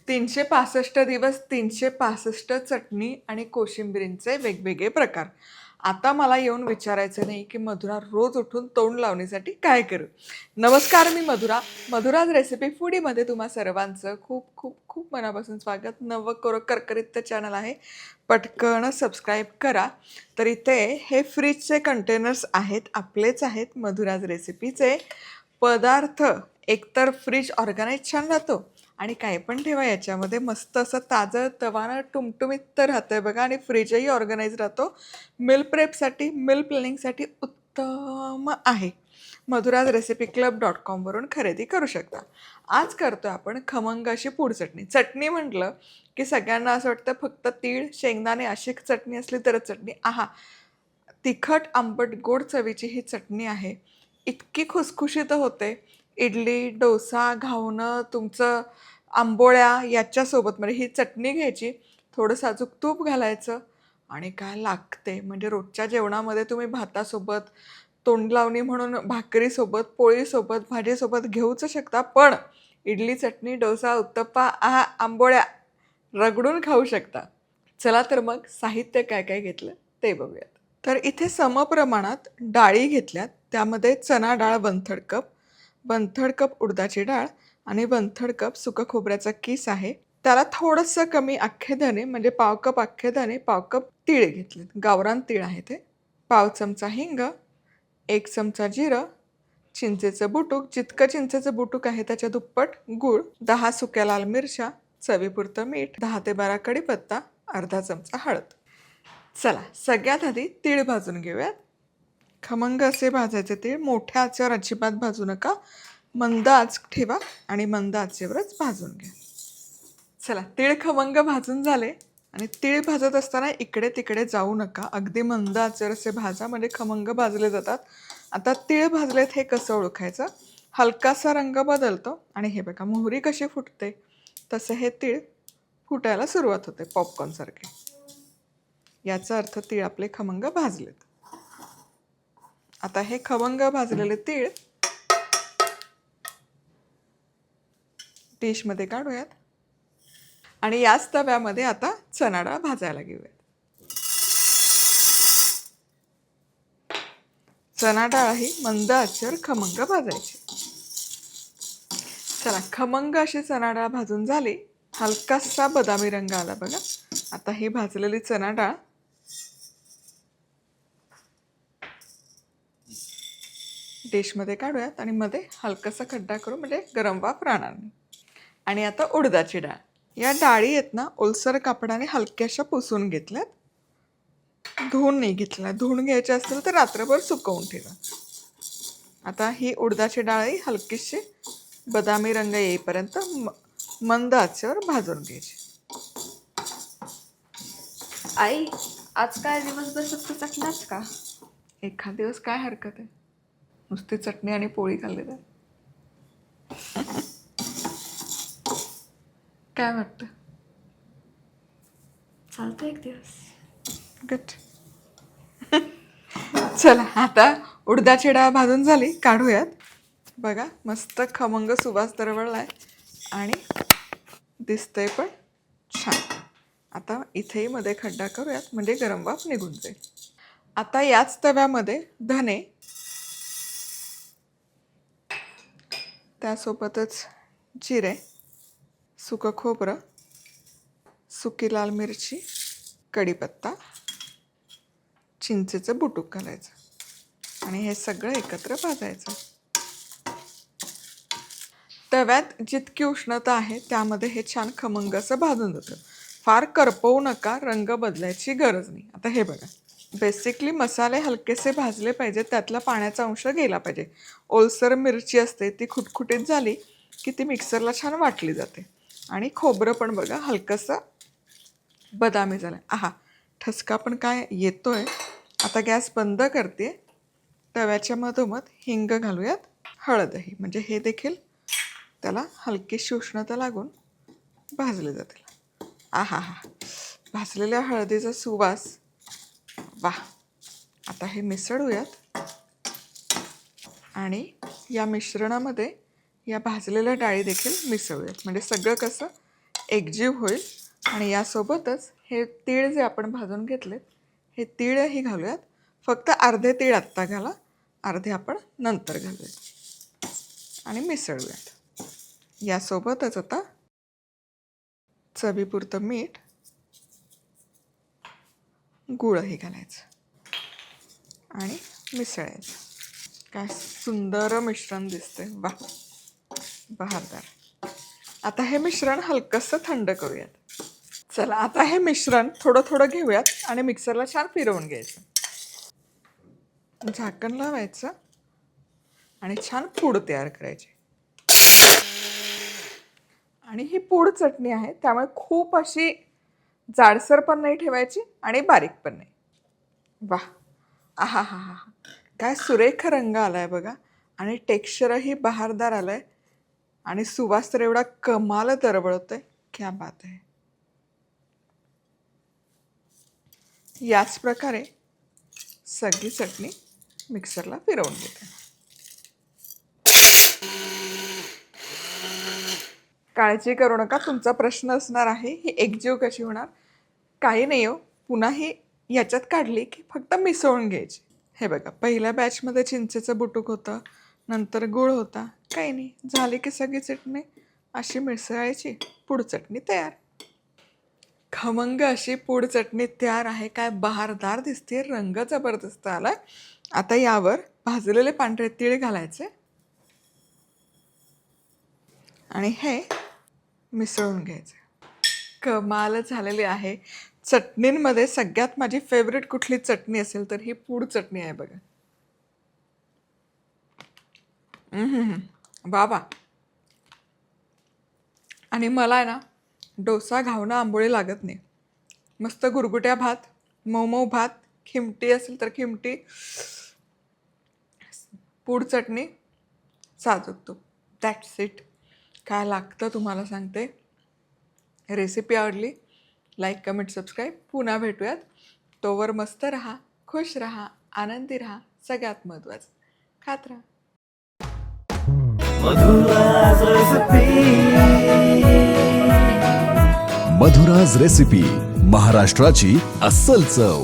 365 दिवस 365 चटणी आणि कोशिंबिरींचे वेगवेगळे प्रकार. आता मला येऊन विचारायचं नाही की मधुरा रोज उठून तोंड लावण्यासाठी काय करू. नमस्कार, मी मधुरा. मधुराज रेसिपी फूडीमध्ये तुम्हा सर्वांचं खूप खूप खूप मनापासून स्वागत. करकरीत चॅनल आहे, पटकन सबस्क्राईब करा. तर इथे हे फ्रीजचे कंटेनर्स आहेत, आपलेच आहेत, मधुराज रेसिपीचे. पदार्थ एकतर फ्रीज ऑर्गनाईज छान राहतो आणि काय पण ठेवा याच्यामध्ये, मस्त असं ताजं तवानं टुमटुमीत तर राहतंय बघा. आणि फ्रीजही ऑर्गनाईज राहतो. मील प्रेपसाठी, मील प्लॅनिंगसाठी उत्तम आहे. मधुराज रेसिपी club.com वरून खरेदी करू शकता. आज करतोय आपण खमंग अशी पूड चटणी. चटणी म्हटलं की सगळ्यांना असं वाटतं फक्त तीळ शेंगदाणे अशी चटणी असली तरच चटणी. आहा, तिखट आंबट गोड चवीची ही चटणी आहे. इतकी खुसखुशीत होते. इडली, डोसा, घावणं, तुमचं आंबोळ्या याच्यासोबत म्हणजे ही चटणी घ्यायची, थोडं साजूक तूप घालायचं आणि काय लागते. म्हणजे रोजच्या जेवणामध्ये तुम्ही भातासोबत, तोंडलावणी म्हणून भाकरीसोबत, पोळीसोबत, भाजीसोबत घेऊच शकता. पण इडली, चटणी, डोसा, उत्तप्पा, आंबोळ्या रगडून खाऊ शकता. चला तर मग साहित्य काय काय घेतलं ते बघूयात. तर इथे समप्रमाणात डाळी घेतल्यात. त्यामध्ये चणा डाळ 1/3 कप, 1/3 कप उडदाची डाळ आणि 1/3 कप सुकं खोबऱ्याचा किस आहे. त्याला थोडंसं कमी अख्खे धने म्हणजे पाव कप अख्खे धने, पाव कप तीळ घेतलेत. गावरान तीळ आहे ते. पाव चमचा हिंग, 1 चमचा जिरं, चिंचेचं बुटूक, जितकं चिंचेचं बुटूक आहे त्याच्या दुप्पट गूळ, 10 सुक्या लाल मिरच्या, चवीपुरतं मीठ, 10 ते 12 कढीपत्ता, अर्धा चमचा हळद. चला सगळ्यात आधी तीळ भाजून घेऊयात. खमंग असे भाजायचे तीळ. मोठ्या आचेवर अजिबात भाजू नका. मंद आच ठेवा आणि मंद आचेवरच भाजून घ्या. चला, तीळ खमंग भाजून झाले. आणि तीळ भाजत असताना इकडे तिकडे जाऊ नका. अगदी मंद आचेवर असे भाजा म्हणजे खमंग भाजले जातात. आता तीळ भाजलेत हे कसं ओळखायचं? हलकासा रंग बदलतो आणि हे बघा मोहरी कशी फुटते तसे हे तीळ फुटायला सुरुवात होते, पॉपकॉर्न सारखे. याचा अर्थ तीळ आपले खमंग भाजलेत. आता हे खमंग भाजलेले तीळ डिशमध्ये काढूयात आणि याच तव्यामध्ये आता चणा डाळ भाजायला घेऊयात. चणा डाळ ही मंद आचेवर खमंग भाजायची. चला, खमंग अशी चणा डाळ भाजून झाली. हलकासा बदामी रंग आला बघा. आता ही भाजलेली चणा डाळ डिशमध्ये काढूयात आणि मध्ये हलकासा खड्डा करू म्हणजे गरम वाफ राहणार नाही. आणि आता उडदाची डाळ. या डाळी आहेत ना, ओलसर कापडाने हलक्याशा पुसून घेतल्यात. धुवून नाही घेतल्या. धुवून घ्यायच्या असतील तर रात्रभर सुकवून ठेवा. आता ही उडदाची डाळही हलकीशी बदामी रंग येईपर्यंत मंद आचेवर भाजून घ्यायची. आई, आज काय दिवसभर फक्त चटणाच का? एखाद दिवस काय हरकत आहे, नुसती चटणी आणि पोळी खाल्ली तर. काय वाटतं? चालतं एक दिवस. गट. चला, आता उडदाची डाळ भाजून झाली, काढूयात. बघा मस्त खमंग सुवास दरवळलाय आणि दिसतंय पण छान. आता इथेही मध्ये खड्डा करूयात म्हणजे गरम वाफ निघून जाईल. आता याच तव्यामध्ये धने, त्यासोबतच जिरे, सुकं खोबरं, सुकी लाल मिरची, कढीपत्ता, चिंचेचं बुटूक घालायचं आणि हे सगळं एकत्र भाजायचं. तव्यात जितकी उष्णता आहे त्यामध्ये हे छान खमंग असं भाजून जातं. फार करपवू नका, रंग बदलायची गरज नाही. आता हे बघा, बेसिकली मसाले हलकेसे भाजले पाहिजेत, त्यातला पाण्याचा अंश गेला पाहिजे. ओलसर मिरची असते ती खुटखुटीत झाली की ती मिक्सरला छान वाटली जाते. आणि खोबरं पण बघा हलकंसं बदामी झालं. आहा, ठसका पण काय येतोय. आता गॅस बंद करते. तव्याच्या मधोमध हिंग घालूयात, हळदही, म्हणजे हे देखील त्याला हलकीशी उष्णता लागून भाजले जातील. आहा हा, भाजलेल्या हळदीचा सुवास, वाह. आता हे मिसळूयात आणि या मिश्रणामध्ये या भाजलेल्या डाळी देखील मिसळूयात म्हणजे सगळं कसं एकजीव होईल. आणि यासोबतच हे तीळ जे आपण भाजून घेतलेत हे तीळही घालूयात. फक्त अर्धे तीळ आत्ता घाला, अर्धे आपण नंतर घालूयात आणि मिसळूयात. यासोबतच आता चवीपुरतं मीठ, गूळही घालायचं आणि मिसळायचं. काय सुंदर मिश्रण दिसतंय, वा बहारदार. आता हे मिश्रण हलकंसं थंड करूयात. चला आता हे मिश्रण थोडं थोडं घेऊयात आणि मिक्सरला छान फिरवून घ्यायचं. झाकण लावायचं आणि छान पूड तयार करायची. आणि ही पूड चटणी आहे त्यामुळे खूप अशी जाडसर पण नाही ठेवायची आणि बारीक पण नाही. वा, आहा हा हा हा, काय सुरेख रंग आलाय बघा. आणि टेक्स्चरही बहारदार आलंय आणि सुवास तर एवढा कमाल दरवळतोय, क्या बात आहे. याच प्रकारे सगळी चटणी मिक्सरला फिरवून घेते. काळजी करू नका, तुमचा प्रश्न असणार आहे ही एकजीव कशी होणार. काही नाही हो, पुन्हा ही याच्यात काढली की फक्त मिसळून घ्यायची. हे बघा, पहिल्या बॅचमध्ये चिंचेचं बुटूक होतं, नंतर गूळ होता. काही नाही, झाली की सगळी चटणी अशी मिसळायची, पूड चटणी तयार. खमंग अशी पूड चटणी तयार आहे. काय बहारदार दिसते, रंग जबरदस्त आलाय. आता यावर भाजलेले पांढरे तीळ घालायचे आणि हे मिसळून घ्यायचे. कमाल झालेली आहे. चटणींमध्ये सगळ्यात माझी फेवरेट कुठली चटणी असेल तर ही पूड चटणी आहे बघा. वा वा. आणि मला आहे ना, डोसा घावणं आंबोळी लागत नाही. मस्त गुरगुट्या भात, मऊ मऊ भात, खिमटी असेल तर खिमटी, पूड चटणी, साजूक तूप, दॅट्स इट. काय लागतं तुम्हाला सांगते. रेसिपी आवडली, लाईक कमेंट सबस्क्राईब. पुन्हा भेटूयात. तोवर मस्त राहा, खुश राहा, आनंदी राहा. सगळ्यात महत्त्वाचं खात राहा. मधुराज रेसिपी, महाराष्ट्राची अस्सल चव.